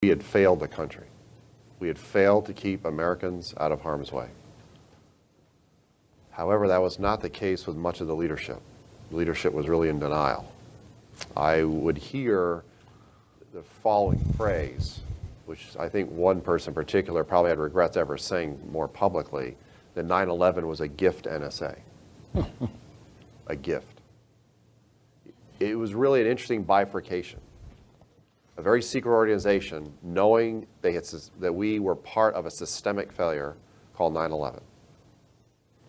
We had failed the country. We had failed to keep Americans out of harm's way. However, that was not the case with much of the leadership. The leadership was really in denial. I would hear the following phrase, which I think one person in particular probably had regrets ever saying more publicly, that 9/11 was a gift NSA. A gift. It was really an interesting bifurcation. A very secret organization knowing that we were part of a systemic failure called 9/11.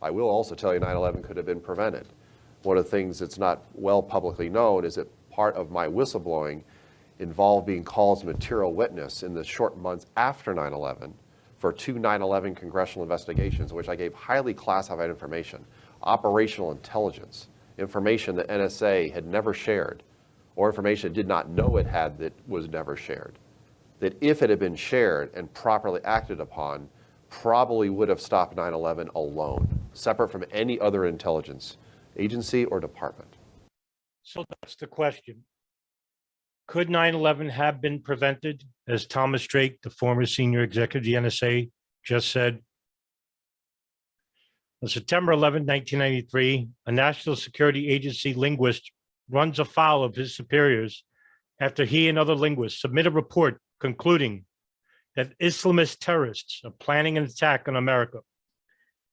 I will also tell you 9/11 could have been prevented. One of the things that's not well publicly known is that part of my whistleblowing involved being called as a material witness in the short months after 9/11 for 2 9/11 congressional investigations in which I gave highly classified information, operational intelligence, information that NSA had never shared, or information it did not know it had that was never shared, that if it had been shared and properly acted upon, probably would have stopped 9/11 alone, separate from any other intelligence agency or department. So that's the question. Could 9/11 have been prevented, as Thomas Drake, the former senior executive of the NSA, just said? On September 11, 1993, a National Security Agency linguist runs afoul of his superiors after he and other linguists submit a report concluding that Islamist terrorists are planning an attack on America.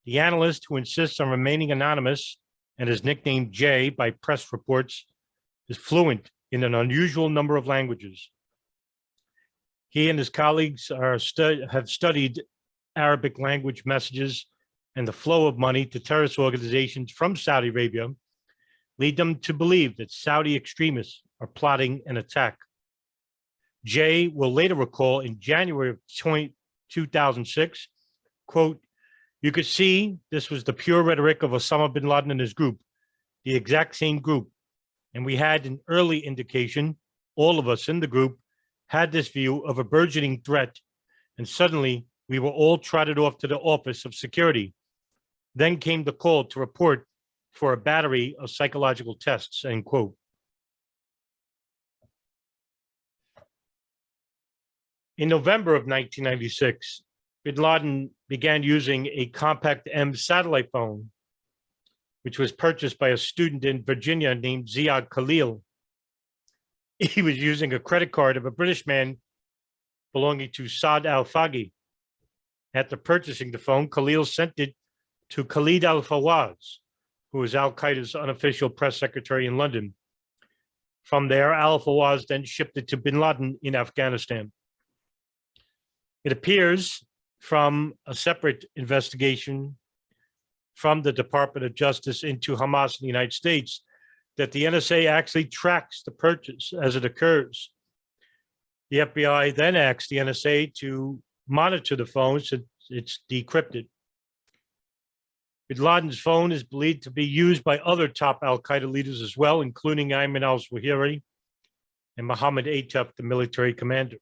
The analyst, who insists on remaining anonymous and is nicknamed Jay by press reports, is fluent in an unusual number of languages. He and his colleagues have studied Arabic language messages and the flow of money to terrorist organizations from Saudi Arabia lead them to believe that Saudi extremists are plotting an attack. Jay will later recall in January of 2006, quote, "You could see this was the pure rhetoric of Osama bin Laden and his group, the exact same group. And we had an early indication, all of us in the group had this view of a burgeoning threat, and suddenly we were all trotted off to the Office of Security. Then came the call to report for a battery of psychological tests," end quote. In November of 1996, bin Laden began using a compact M satellite phone, which was purchased by a student in Virginia named Ziad Khalil. He was using a credit card of a British man belonging to Saad al-Faghi. After purchasing the phone, Khalil sent it to Khalid al-Fawaz, who was al-Qaeda's unofficial press secretary in London. From there, al-Fawaz then shipped it to bin Laden in Afghanistan. It appears from a separate investigation from the Department of Justice into Hamas in the United States that the NSA actually tracks the purchase as it occurs. The FBI then asks the NSA to monitor the phone since it's decrypted. Bin Laden's phone is believed to be used by other top al-Qaeda leaders as well, including Ayman al-Zawahiri and Mohammed Atef, the military commander.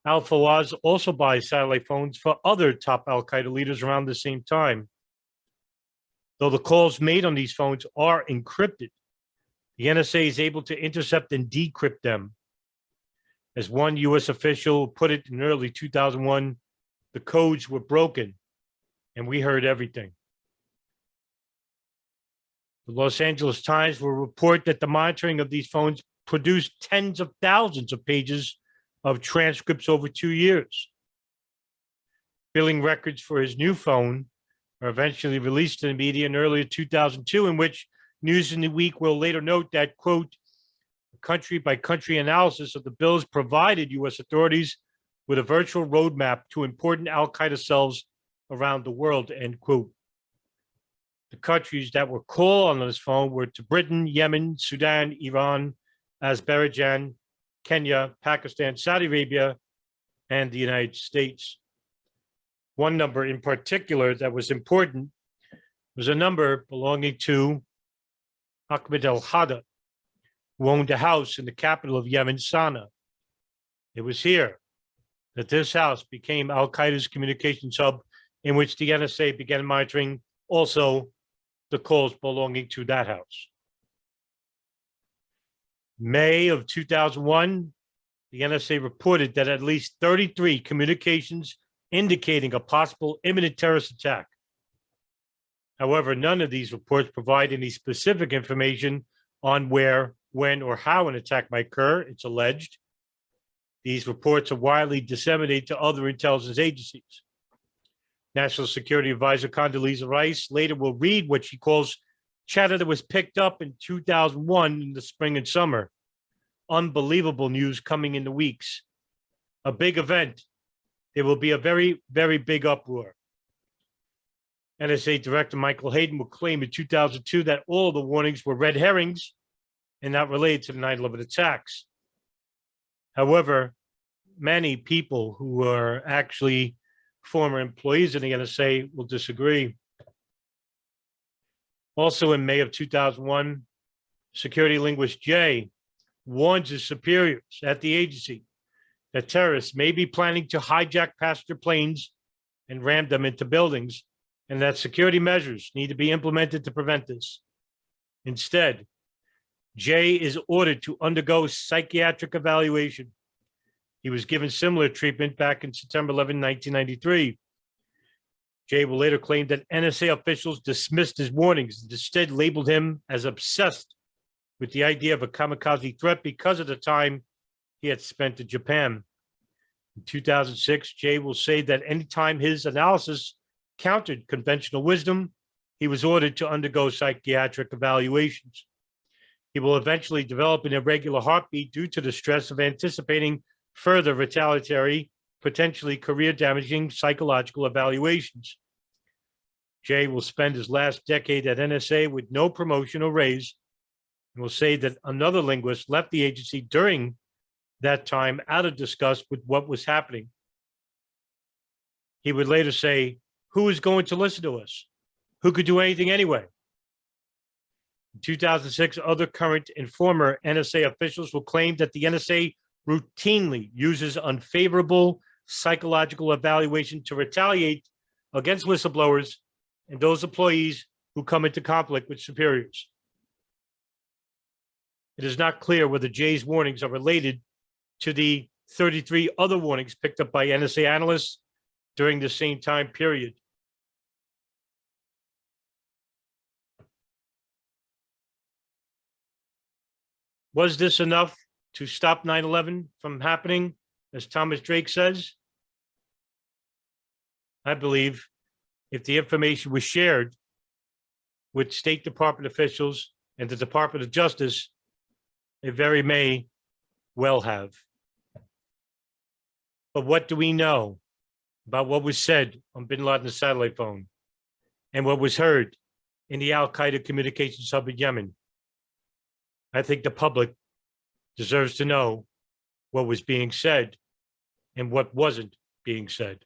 Al-Fawaz also buys satellite phones for other top al-Qaeda leaders around the same time. Though the calls made on these phones are encrypted, the NSA is able to intercept and decrypt them. As one U.S. official put it in early 2001, the codes were broken and we heard everything. The Los Angeles Times will report that the monitoring of these phones produced tens of thousands of pages of transcripts over 2 years. Billing records for his new phone are eventually released to the media in early 2002, in which News in the Week will later note that, quote, "A country-by-country analysis of the bills provided U.S. authorities with a virtual roadmap to important al-Qaeda cells around the world," end quote. The countries that were called on this phone were to Britain, Yemen, Sudan, Iran, Azerbaijan, Kenya, Pakistan, Saudi Arabia, and the United States. One number in particular that was important was a number belonging to Ahmed al-Hada, who owned a house in the capital of Yemen, Sana'a. It was here that this house became al-Qaeda's communications hub, in which the NSA began monitoring also the calls belonging to that house. May of 2001, the NSA reported that at least 33 communications indicating a possible imminent terrorist attack. However, none of these reports provide any specific information on where, when, or how an attack might occur, it's alleged. These reports are widely disseminated to other intelligence agencies. National Security Advisor Condoleezza Rice later will read what she calls chatter that was picked up in 2001 in the spring and summer. Unbelievable news coming in the weeks. A big event. There will be a very, very big uproar. NSA Director Michael Hayden will claim in 2002 that all of the warnings were red herrings and not related to the 9/11 attacks. However, many people who are actually former employees of the NSA will disagree. Also in May of 2001, security linguist Jay warns his superiors at the agency that terrorists may be planning to hijack passenger planes and ram them into buildings, and that security measures need to be implemented to prevent this. Instead, Jay is ordered to undergo psychiatric evaluation. He was given similar treatment back in September 11, 1993. Jay will later claim that NSA officials dismissed his warnings and instead labeled him as obsessed with the idea of a kamikaze threat because of the time he had spent in Japan. In 2006, Jay will say that anytime his analysis countered conventional wisdom, he was ordered to undergo psychiatric evaluations. He will eventually develop an irregular heartbeat due to the stress of anticipating further retaliatory, potentially career-damaging psychological evaluations. Jay will spend his last decade at NSA with no promotion or raise, and will say that another linguist left the agency during that time out of disgust with what was happening. He would later say, "Who is going to listen to us? Who could do anything anyway?" In 2006, other current and former NSA officials will claim that the NSA routinely uses unfavorable psychological evaluation to retaliate against whistleblowers and those employees who come into conflict with superiors. It is not clear whether Jay's warnings are related to the 33 other warnings picked up by NSA analysts during the same time period. Was this enough to stop 9/11 from happening, as Thomas Drake says? I believe if the information was shared with State Department officials and the Department of Justice, it very may well have. But what do we know about what was said on bin Laden's satellite phone and what was heard in the Al-Qaeda communications hub in Yemen? I think the public deserves to know what was being said and what wasn't being said.